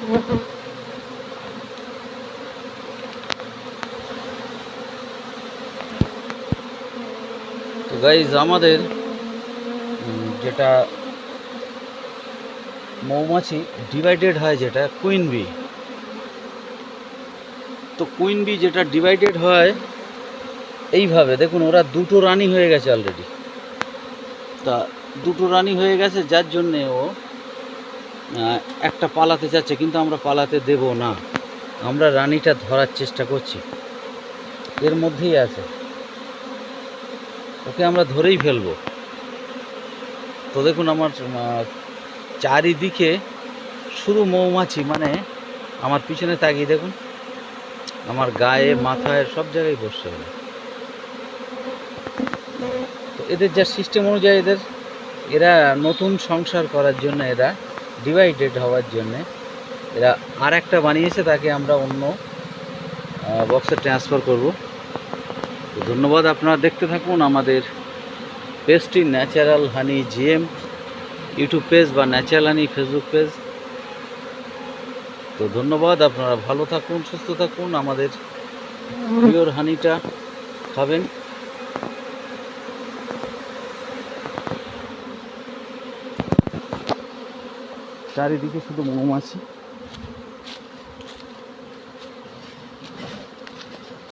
তো গাইজ আমাদের যেটা মৌমাছি ডিভাইডেড হয়, যেটা কুইন বি, তো কুইন বি যেটা ডিভাইডেড হয় এইভাবে দেখুন, ওরা দুটো রানী হয়ে গেছে অলরেডি। তা দুটো রানী হয়ে গেছে, যার জন্যে ও একটা পালাতে চাচ্ছে, কিন্তু আমরা পালাতে দেব না। আমরা রানীটা ধরার চেষ্টা করছি, এর মধ্যেই আছে, ওকে আমরা ধরেই ফেলবো। তো দেখুন আমার চারিদিকে শুধু মৌমাছি, মানে আমার পিছনে তাকিয়ে দেখুন, আমার গায়ে মাথায় সব জায়গায় বসছে ওরা। তো এদের যা সিস্টেম অনুযায়ী এরা নতুন সংসার করার জন্য, এরা ডিভাইডেড হওয়ার জন্যে এরা আর একটা বানিয়েছে, তাকে আমরা অন্য বক্সে ট্রান্সফার করব। তো ধন্যবাদ, আপনারা দেখতে থাকুন আমাদের পেজটি ন্যাচারাল হানি জিএম ইউটিউব পেজ বা ন্যাচারাল হানি ফেসবুক পেজ। তো ধন্যবাদ, আপনারা ভালো থাকুন, সুস্থ থাকুন, আমাদের পিওর হানিটা খাবেন। চারিদিকে শুধু মৌমাছি।